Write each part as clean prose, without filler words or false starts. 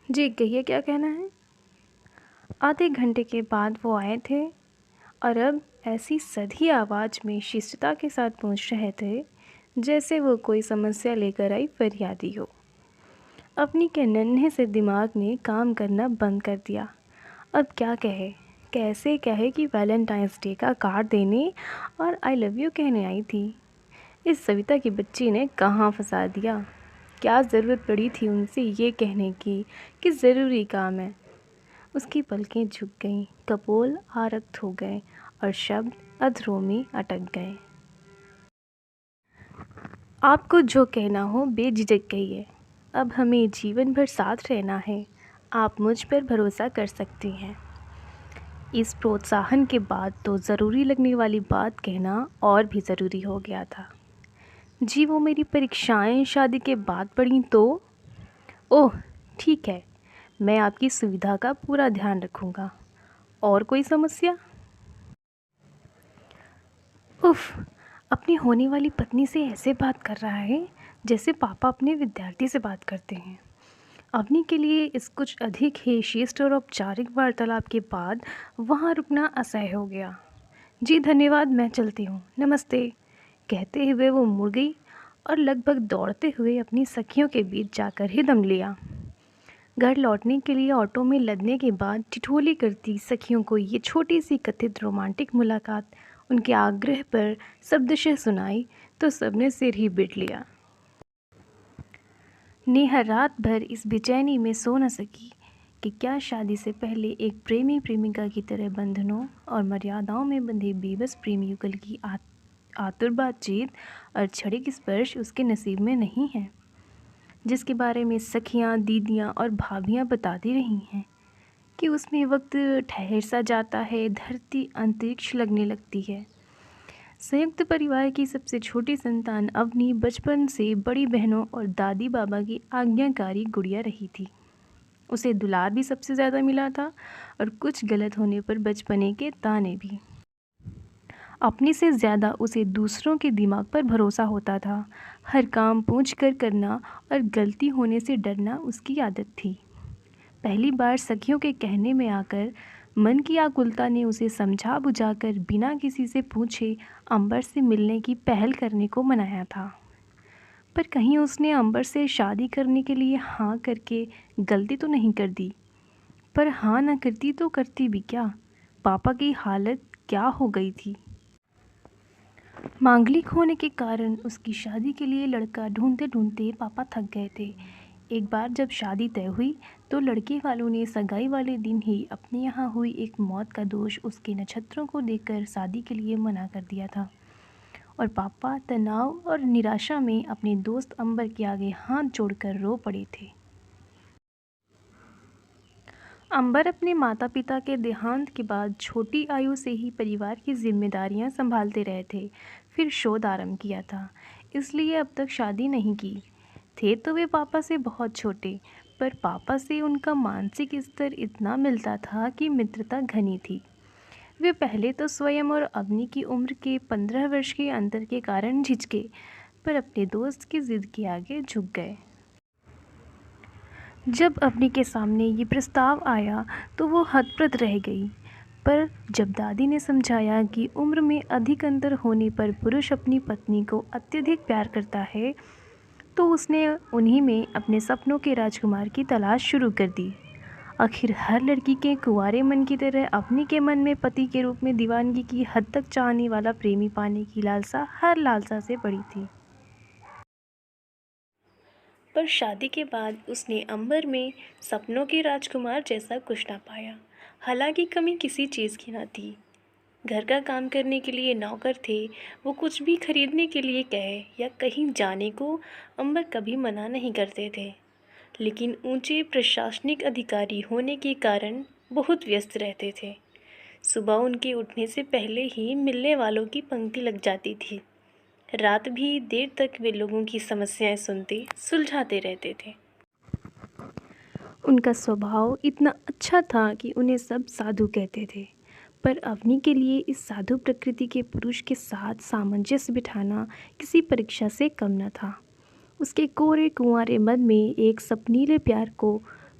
जी, कहिए क्या कहना है? आधे घंटे के बाद वो आए थे और अब ऐसी सधी आवाज़ में शिष्टता के साथ पूछ रहे थे, जैसे वो कोई समस्या लेकर आई फरियादी हो। अपनी के नन्हे से दिमाग ने काम करना बंद कर दिया। अब क्या कहे? कैसे कहे कि वैलेंटाइंस डे का कार्ड देने और आई लव यू कहने आई थी। इस सविता की बच्ची ने कहाँ फंसा दिया? क्या ज़रूरत पड़ी थी उनसे ये कहने की कि ज़रूरी काम है। उसकी पलकें झुक गईं, कपोल आरक्त हो गए और शब्द अधरों में अटक गए। आपको जो कहना हो बेझिझक कहिए। अब हमें जीवन भर साथ रहना है। आप मुझ पर भरोसा कर सकती हैं। इस प्रोत्साहन के बाद तो ज़रूरी लगने वाली बात कहना और भी ज़रूरी हो गया था। जी वो मेरी परीक्षाएं शादी के बाद पढ़ी तो? ओह ठीक है, मैं आपकी सुविधा का पूरा ध्यान रखूँगा। और कोई समस्या? उफ़! अपनी होने वाली पत्नी से ऐसे बात कर रहा है जैसे पापा अपने विद्यार्थी से बात करते हैं। अवनी के लिए इस कुछ अधिक ही शिष्ट और औपचारिक वार्तालाप के बाद वहाँ रुकना असह्य हो गया। जी धन्यवाद, मैं चलती हूँ, नमस्ते कहते हुए वो मुड़ गई और लगभग दौड़ते हुए अपनी सखियों के बीच जाकर ही दम लिया। घर लौटने के लिए ऑटो में लदने के बाद ठिठोली करती सखियों को ये छोटी सी कथित रोमांटिक मुलाकात उनके आग्रह पर शब्दशः सुनाई तो सबने सिर ही बीट लिया। नेहा रात भर इस बेचैनी में सो न सकी कि क्या शादी से पहले एक प्रेमी प्रेमिका की तरह बंधनों और मर्यादाओं में बंधे बेबस प्रेमी युगल की आतुर बातचीत और क्षणिक स्पर्श उसके नसीब में नहीं है, जिसके बारे में सखियाँ, दीदियाँ और भाभियाँ बताती रही हैं कि उसमें वक्त ठहर सा जाता है, धरती अंतरिक्ष लगने लगती है। संयुक्त परिवार की सबसे छोटी संतान अवनी बचपन से बड़ी बहनों और दादी बाबा की आज्ञाकारी गुड़िया रही थी। उसे दुलार भी सबसे ज़्यादा मिला था और कुछ गलत होने पर बचपने के ताने भी। अपने से ज़्यादा उसे दूसरों के दिमाग पर भरोसा होता था। हर काम पूछ कर करना और गलती होने से डरना उसकी आदत थी। पहली बार सखियों के कहने में आकर मन की आकुलता ने उसे समझा बुझाकर बिना किसी से पूछे अंबर से मिलने की पहल करने को मनाया था। पर कहीं उसने अंबर से शादी करने के लिए हाँ करके गलती तो नहीं कर दी। पर हाँ ना करती तो करती भी क्या? पापा की हालत क्या हो गई थी? मांगलिक होने के कारण उसकी शादी के लिए लड़का ढूंढते ढूंढते पापा थक गए थे। एक बार जब शादी तय हुई तो लड़के वालों ने सगाई वाले दिन ही अपने यहाँ हुई एक मौत का दोष उसके नक्षत्रों को देखकर शादी के लिए मना कर दिया था और पापा तनाव और निराशा में अपने दोस्त अंबर के आगे हाथ जोड़कर रो पड़े थे। अंबर अपने माता पिता के देहांत के बाद छोटी आयु से ही परिवार की जिम्मेदारियां संभालते रहे थे। फिर शोध आरंभ किया था, इसलिए अब तक शादी नहीं की। थे तो वे पापा से बहुत छोटे, पर पापा से उनका मानसिक स्तर इतना मिलता था कि मित्रता घनी थी। वे पहले तो स्वयं और अवनी की उम्र के 15 वर्ष के अंतर के कारण झिझके, पर अपने दोस्त की जिद के आगे झुक गए। जब अवनी के सामने ये प्रस्ताव आया तो वो हतप्रभ रह गई, पर जब दादी ने समझाया कि उम्र में अधिक अंतर होने पर पुरुष अपनी पत्नी को अत्यधिक प्यार करता है, तो उसने उन्हीं में अपने सपनों के राजकुमार की तलाश शुरू कर दी। आखिर हर लड़की के कुंवारे मन की तरह अवनी के मन में पति के रूप में दीवानगी की हद तक चाहने वाला प्रेमी पाने की लालसा हर लालसा से बड़ी थी। पर शादी के बाद उसने अंबर में सपनों के राजकुमार जैसा कुछ ना पाया। हालांकि कमी किसी चीज़ की ना थी। घर का काम करने के लिए नौकर थे, वो कुछ भी खरीदने के लिए कहे या कहीं जाने को अंबर कभी मना नहीं करते थे। लेकिन ऊंचे प्रशासनिक अधिकारी होने के कारण बहुत व्यस्त रहते थे। सुबह उनके उठने से पहले ही मिलने वालों की पंक्ति लग जाती थी। रात भी देर तक वे लोगों की समस्याएं सुनते सुलझाते रहते थे। उनका स्वभाव इतना अच्छा था कि उन्हें सब साधु कहते थे, पर अवनी के लिए इस साधु प्रकृति के पुरुष के साथ सामंजस्य बिठाना किसी परीक्षा से कम न था। उसके कोरे कुंवारे मन में एक सपनीले प्यार को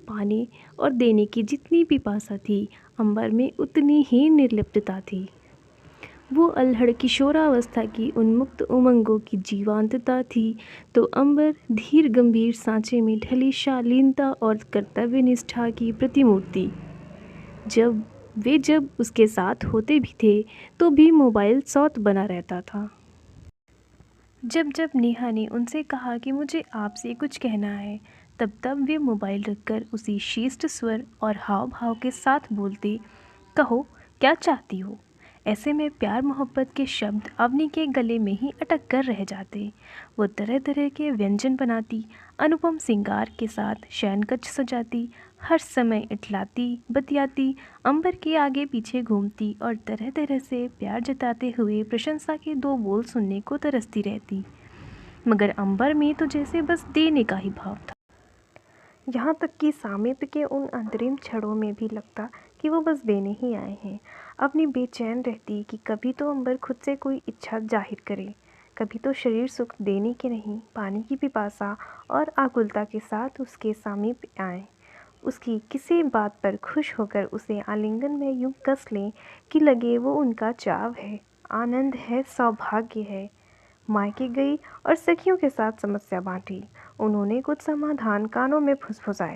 पाने और देने की जितनी पिपासा थी, अंबर में उतनी ही निर्लिप्तता थी। वो अल्हड़ किशोरावस्था की उन्मुक्त उमंगों की जीवंतता थी, तो अंबर धीर गंभीर सांचे में ढली शालीनता और कर्तव्यनिष्ठा की प्रतिमूर्ति। जब उसके साथ होते भी थे तो भी मोबाइल सौत बना रहता था। जब जब नेहा ने उनसे कहा कि मुझे आपसे कुछ कहना है, तब तब वे मोबाइल रखकर उसी शिष्ट स्वर और हाव भाव के साथ बोलते, कहो क्या चाहती हो। ऐसे में प्यार मोहब्बत के शब्द अवनी के गले में ही अटक कर रह जाते। वो तरह तरह के व्यंजन बनाती, अनुपम श्रृंगार के साथ शयनकक्ष सजाती, हर समय इठलाती बतियाती, अंबर के आगे पीछे घूमती और तरह तरह से प्यार जताते हुए प्रशंसा के दो बोल सुनने को तरसती रहती। मगर अंबर में तो जैसे बस देने का ही भाव था। यहाँ तक कि सामीप्य के उन अंतरिम क्षणों में भी लगता कि वो बस देने ही आए हैं। अपनी बेचैन रहती कि कभी तो अंबर खुद से कोई इच्छा जाहिर करे, कभी तो शरीर सुख देने के नहीं पानी की पिपासा और आकुलता के साथ उसके सामीप्य आए, उसकी किसी बात पर खुश होकर उसे आलिंगन में यूं कस लें कि लगे वो उनका चाव है, आनंद है, सौभाग्य है। मायके गई और सखियों के साथ समस्या बांटी। उन्होंने कुछ समाधान कानों में फुसफुसाए।